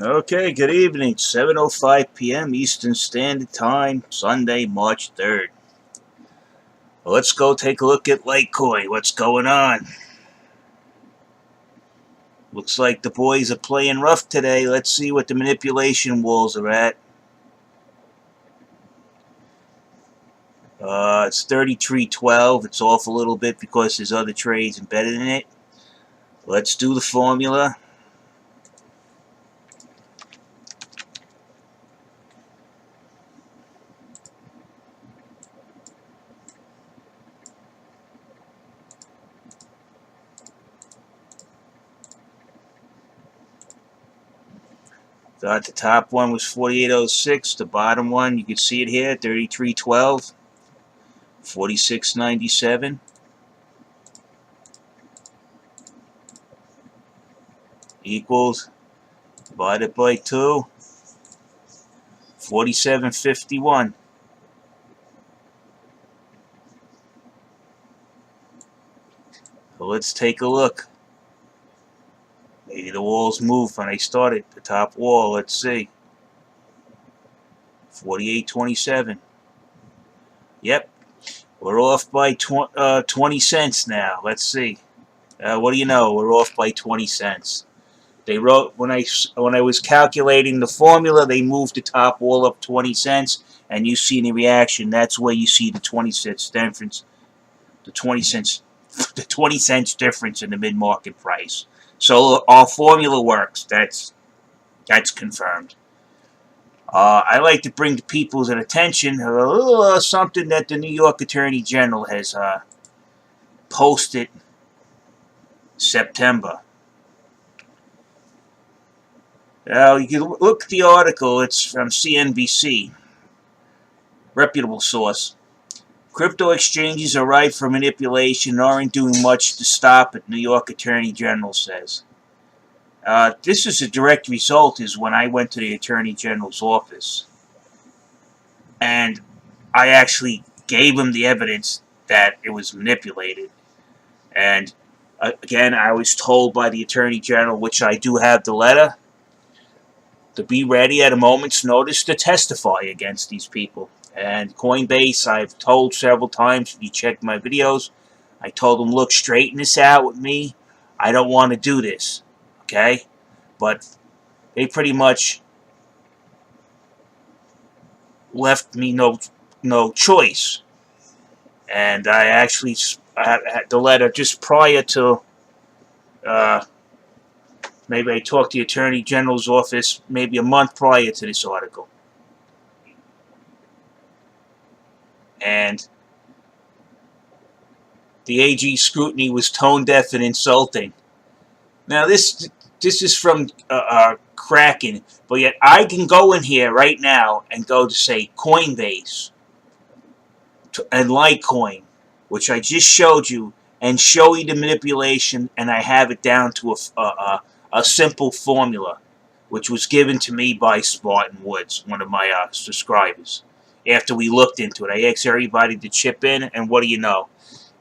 Okay, good evening. 7:05 p.m. Eastern Standard Time, Sunday, March 3rd. Let's go take a look at Litecoin. What's going on? Looks like the boys are playing rough today. Let's see what the manipulation walls are at. It's 33.12. It's off a little bit because there's other trades embedded in it. Let's do the formula. The top one was 48.06. The bottom one, you can see it here, 33.12, 46.97. Equals, divided by 2, 47.51. So let's take a look. Maybe the walls moved when I started. The top wall, let's see. 48.27. Yep. We're off by 20 cents now. Let's see. What do you know? We're off by 20 cents. They wrote, when I was calculating the formula, they moved the top wall up 20 cents, and you see the reaction. That's where you see the 20 cents difference. The 20 cents difference in the mid-market price. So our formula works. That's confirmed. I like to bring to people's attention something that the New York Attorney General has posted September. Now, you can look at the article. It's from CNBC, reputable source. Crypto exchanges are ripe for manipulation and aren't doing much to stop it, New York Attorney General says. This is a direct result is when I went to the Attorney General's office and I actually gave him the evidence that it was manipulated. And again, I was told by the Attorney General, which I do have the letter, to be ready at a moment's notice to testify against these people. And Coinbase, I've told several times, if you check my videos, I told them, look, straighten this out with me. I don't want to do this. Okay? But they pretty much left me no choice. And I actually had the letter just prior to, maybe I talked to the Attorney General's office maybe a month prior to this article. And the AG scrutiny was tone deaf and insulting. Now this is from Kraken, but yet I can go in here right now and go to say Coinbase and Litecoin, which I just showed you, and show you the manipulation, and I have it down to a simple formula, which was given to me by Spartan Woods, one of my subscribers. After we looked into it, I asked everybody to chip in, and what do you know?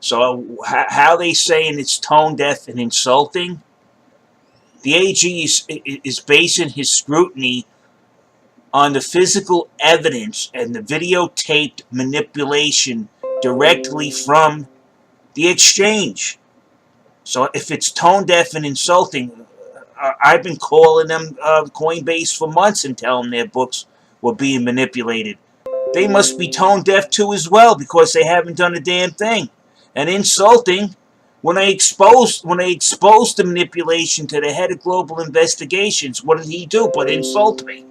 So how they saying it's tone deaf and insulting? The AG is basing his scrutiny on the physical evidence and the videotaped manipulation directly from the exchange. So if it's tone deaf and insulting, I've been calling them Coinbase for months and telling them their books were being manipulated. They must be tone deaf too as well, because they haven't done a damn thing. And insulting, when I exposed the manipulation to the head of global investigations, what did he do but insult me?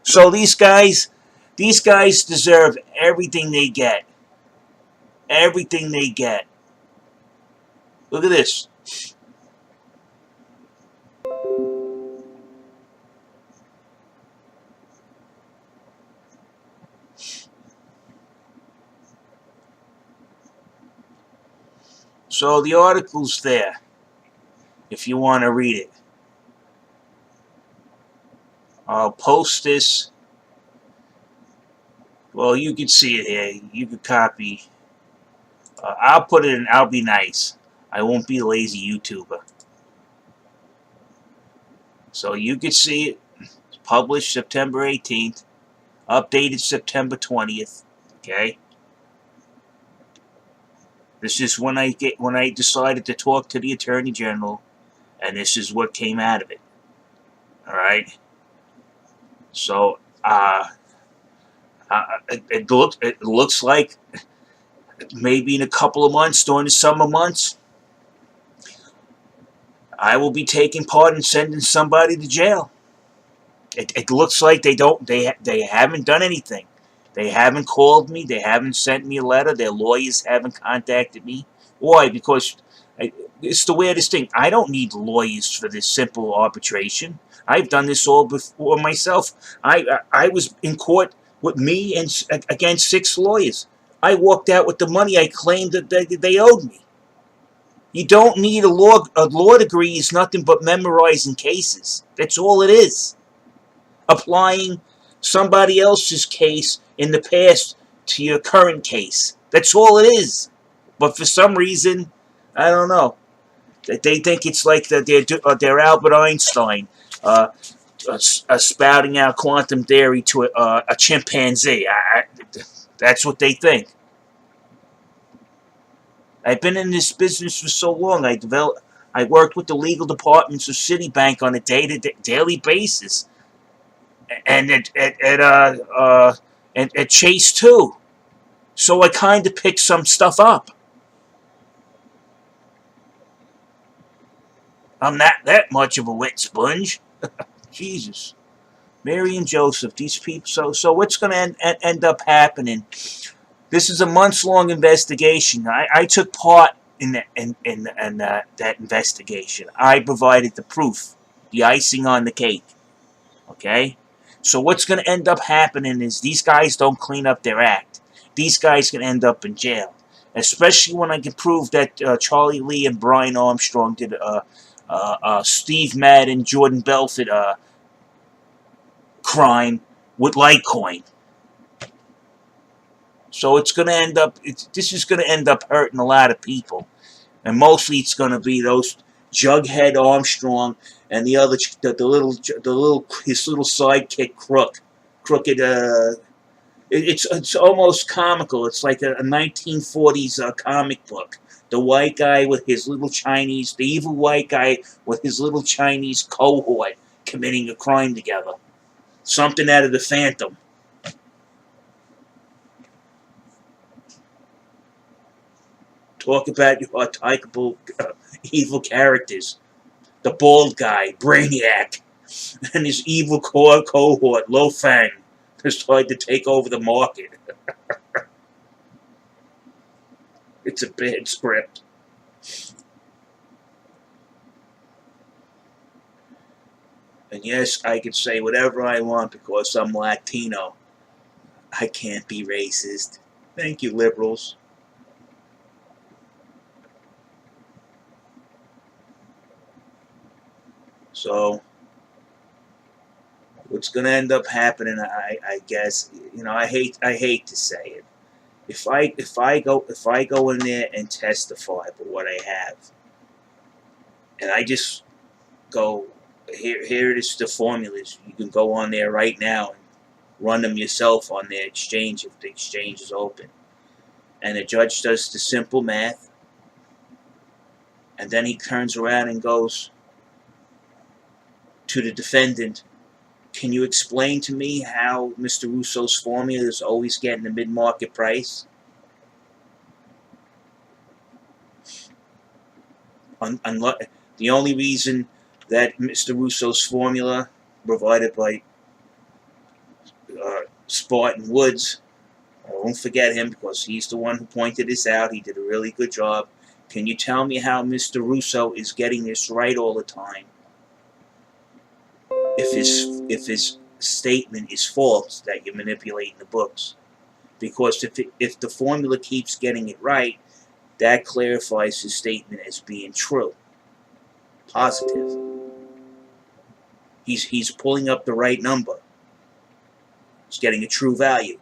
So these guys deserve everything they get. Everything they get. Look at this. So the article's there, if you want to read it. I'll post this. Well, you can see it here. You can copy. I'll put it in. I'll be nice. I won't be a lazy YouTuber. So you can see it. It's published September 18th, updated September 20th. Okay. This is when I decided to talk to the Attorney General, and this is what came out of it. All right. So it looks like maybe in a couple of months, during the summer months, I will be taking part in sending somebody to jail. It looks like they haven't done anything. They haven't called me. They haven't sent me a letter. Their lawyers haven't contacted me. Why? Because it's the weirdest thing. I don't need lawyers for this simple arbitration. I've done this all before myself. I was in court with me and against 6 lawyers. I walked out with the money I claimed that they owed me. You don't need a law. A law degree is nothing but memorizing cases. That's all it is. Applying somebody else's case in the past to your current case. That's all it is. But for some reason, I don't know, that they think it's like that they're Albert Einstein, spouting out quantum theory to a chimpanzee. That's what they think. I've been in this business for so long. I worked with the legal departments of Citibank on a daily basis, and at Chase too. So I kind of picked some stuff up. I'm not that much of a wet sponge. Jesus. Mary and Joseph, these people. So what's going to end up happening? This is a months-long investigation. I took part in that investigation. I provided the proof, the icing on the cake. Okay? So what's going to end up happening is these guys don't clean up their act. These guys can end up in jail. Especially when I can prove that Charlie Lee and Brian Armstrong did Steve Madden, Jordan Belfort crime with Litecoin. So it's going to end up. This is going to end up hurting a lot of people, and mostly it's going to be those Jughead Armstrong and the other the little his little sidekick crooked. It's almost comical. It's like a 1940s comic book. The white guy with his little Chinese, the evil white guy with his little Chinese cohort committing a crime together. Something out of the Phantom. Talk about your archetypal evil characters. The bald guy, Brainiac, and his evil cohort, Lo Fang, has tried to take over the market. It's a bad script. And yes, I can say whatever I want because I'm Latino. I can't be racist. Thank you, liberals. So, what's going to end up happening? I guess, I hate to say it. If I go in there and testify for what I have, and I just go, here it is, the formulas. You can go on there right now and run them yourself on their exchange if the exchange is open. And the judge does the simple math, and then he turns around and goes to the defendant, can you explain to me how Mr. Russo's formula is always getting the mid-market price? The only reason that Mr. Russo's formula, provided by Spartan Woods, I won't forget him because he's the one who pointed this out. He did a really good job. Can you tell me how Mr. Russo is getting this right all the time? If his statement is false, that you're manipulating the books. Because if the formula keeps getting it right, that clarifies his statement as being true. Positive. He's pulling up the right number. He's getting a true value.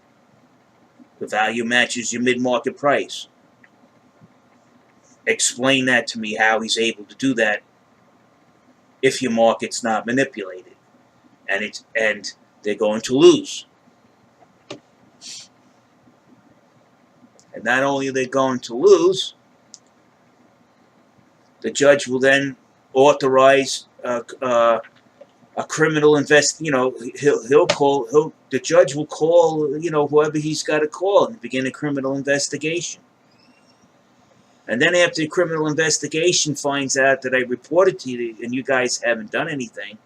The value matches your mid-market price. Explain that to me, how he's able to do that if your market's not manipulated, and they're going to lose. And not only are they going to lose, the judge will then authorize a criminal the judge will call, whoever he's got to call and begin a criminal investigation. And then after the criminal investigation finds out that I reported to you and you guys haven't done anything,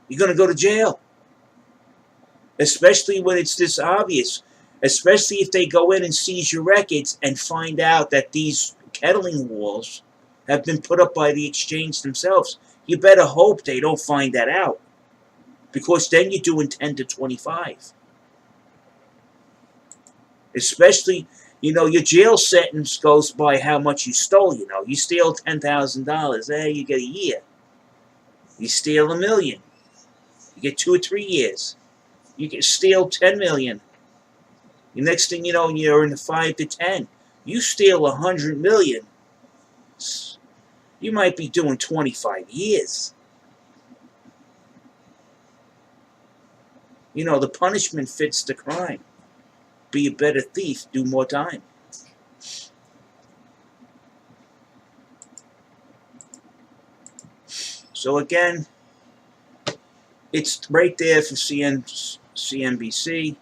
you're going to go to jail. Especially when it's this obvious. Especially if they go in and seize your records and find out that these kettling walls have been put up by the exchange themselves. You better hope they don't find that out, because then you're doing 10 to 25. Especially, your jail sentence goes by how much you stole. You steal $10,000, you get a year. You steal $1 million, you get 2 or 3 years. You can steal 10 million. The next thing you know, you're in the 5 to 10. You steal 100 million. You might be doing 25 years. The punishment fits the crime. Be a better thief, do more time. So again, it's right there for CNBC.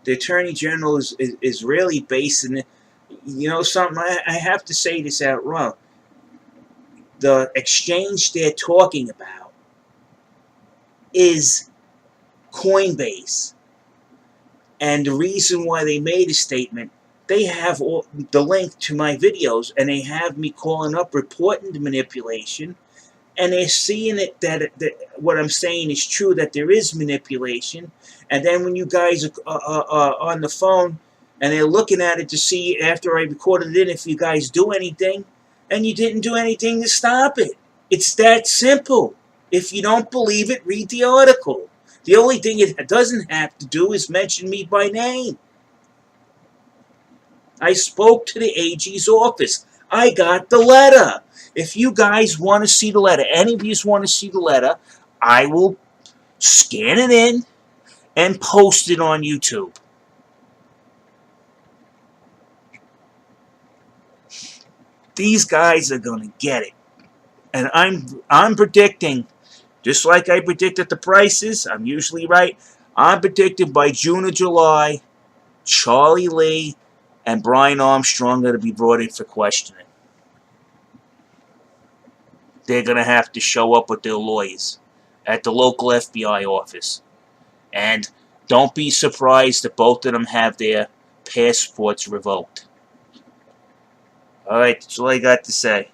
The Attorney General is really basing it. Something, I have to say this out wrong. The exchange they're talking about is Coinbase. And the reason why they made a statement, they have the link to my videos, and they have me calling up, reporting the manipulation, and they're seeing it that what I'm saying is true, that there is manipulation. And then when you guys are on the phone and they're looking at it to see after I recorded it if you guys do anything, and you didn't do anything to stop it. It's that simple. If you don't believe it, read the article. The only thing it doesn't have to do is mention me by name. I spoke to the AG's office. I got the letter. If you guys want to see the letter, any of you want to see the letter, I will scan it in and post it on YouTube. These guys are going to get it. And I'm predicting, just like I predicted the prices, I'm usually right, I'm predicting by June or July, Charlie Lee and Brian Armstrong are going to be brought in for questioning. They're going to have to show up with their lawyers at the local FBI office. And don't be surprised that both of them have their passports revoked. Alright, that's all I got to say.